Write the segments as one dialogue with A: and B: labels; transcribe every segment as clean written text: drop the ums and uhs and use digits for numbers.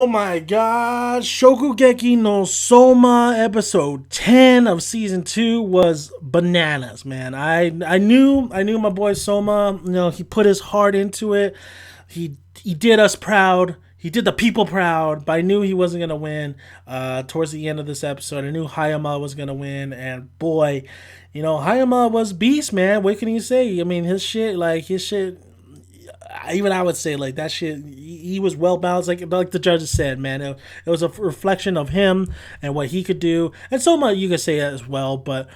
A: Oh my god, Shokugeki no Soma episode 10 of season 2 was bananas, man. I knew my boy Soma, he put his heart into it. He did us proud. He did the people proud, but I knew he wasn't gonna win. Towards the end of this episode, I knew Hayama was gonna win, and boy, Hayama was beast, man. What can you say? I mean, his shit, even I would say like that shit. He was well balanced, like the judges said, man. It was a reflection of him and what he could do, and so much you could say that as well. But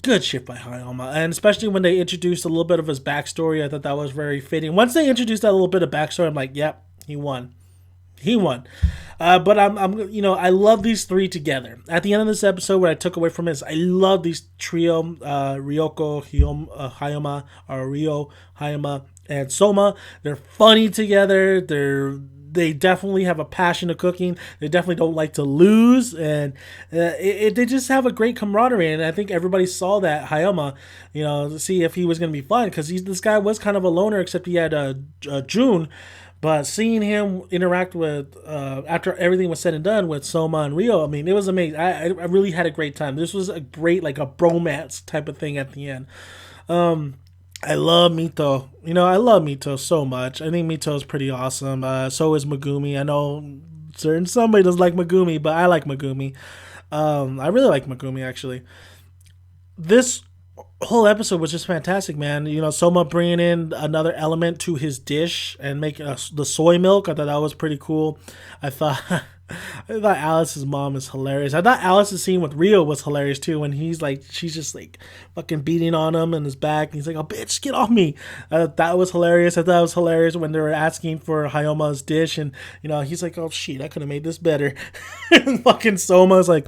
A: good shit by Hayama, and especially when they introduced a little bit of his backstory, I thought that was very fitting. Once they introduced that little bit of backstory, I'm like, yep, he won. He won. But I love these three together. At the end of this episode, what I took away from it is I love these trio, Ryoko, Hayama, or Ryo, Hayama, and Soma. They're funny together. They definitely have a passion of cooking. They definitely don't like to lose, and they just have a great camaraderie. And I think everybody saw that Hayama, to see if he was going to be fun, because this guy was kind of a loner, except he had June. But seeing him interact with, after everything was said and done with Soma and Rio, I mean, it was amazing. I really had a great time. This was a great, like a bromance type of thing at the end. I love Mito. I love Mito so much. I think Mito is pretty awesome. So is Megumi. I know somebody doesn't like Megumi, but I like Megumi. I really like Megumi, actually. This whole episode was just fantastic, man. Soma bringing in another element to his dish and making the soy milk. I thought that was pretty cool. I thought I thought Alice's mom is hilarious. I thought Alice's scene with Rio was hilarious too, when she's just like fucking beating on him in his back. And he's like, "Oh, bitch, get off me!" That was hilarious. I thought it was hilarious when they were asking for Hayama's dish, and he's like, "Oh shit, I could have made this better." And fucking Soma's like,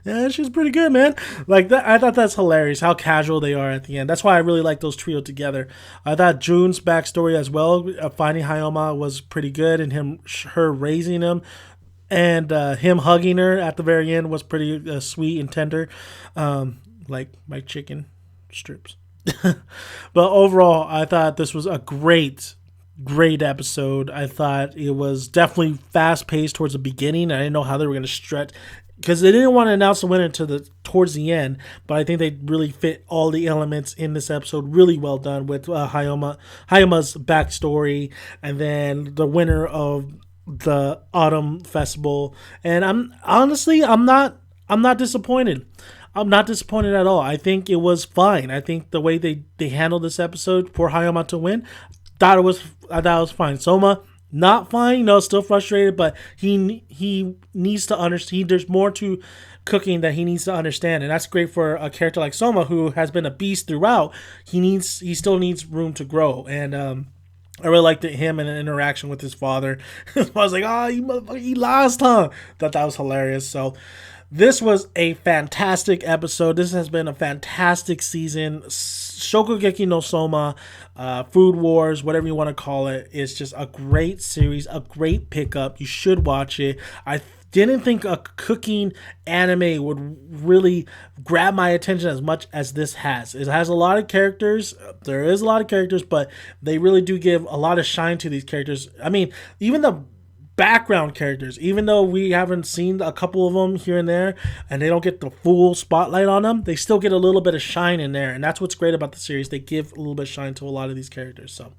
A: yeah, she's pretty good, man. Like that, I thought that's hilarious how casual they are at the end. That's why I really like those trio together. I thought June's backstory as well, finding Hayama, was pretty good, and her raising him, and him hugging her at the very end was pretty sweet and tender, like my chicken strips. But overall, I thought this was a great episode. I thought it was definitely fast paced towards the beginning. I didn't know how they were going to stretch, because they didn't want to announce the winner towards the end. But I think they really fit all the elements in this episode really well done, with Hayama's backstory, and then the winner of the autumn festival. And I'm not disappointed. I'm not disappointed at all. I think it was fine. I think the way they handled this episode for Hayama to win, I thought it was fine. Soma, not fine. Still frustrated, but he needs to understand. There's more to cooking that he needs to understand, and that's great for a character like Soma, who has been a beast throughout. He still needs room to grow, and I really liked him and an interaction with his father. I was like, "Oh, he lost, huh?" Thought that was hilarious. So this was a fantastic episode. This has been a fantastic season. Shokugeki no Soma, Food Wars, whatever you want to call it, is just a great series, a great pickup. You should watch it. I didn't think a cooking anime would really grab my attention as much as this has. It has a lot of characters. There is a lot of characters, but they really do give a lot of shine to these characters. I mean, even the background characters, even though we haven't seen a couple of them here and there, and they don't get the full spotlight on them, they still get a little bit of shine in there, and that's what's great about the series. They give a little bit of shine to a lot of these characters. So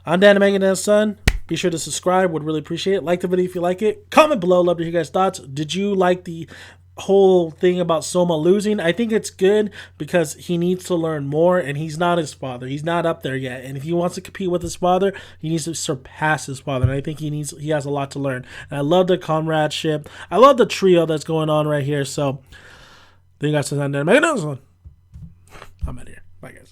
A: I'm Dan Mangan's son. Be sure to subscribe, would really appreciate it. Like the video if you like it. Comment below, love to hear you guys' thoughts. Did you like the whole thing about Soma losing? I think it's good, because he needs to learn more, and he's not his father. He's not up there yet, and if he wants to compete with his father, he needs to surpass his father, and I think he has a lot to learn. And I love the comradeship. I love the trio that's going on right here. So thank you guys for that. I'm out of here. Bye, guys.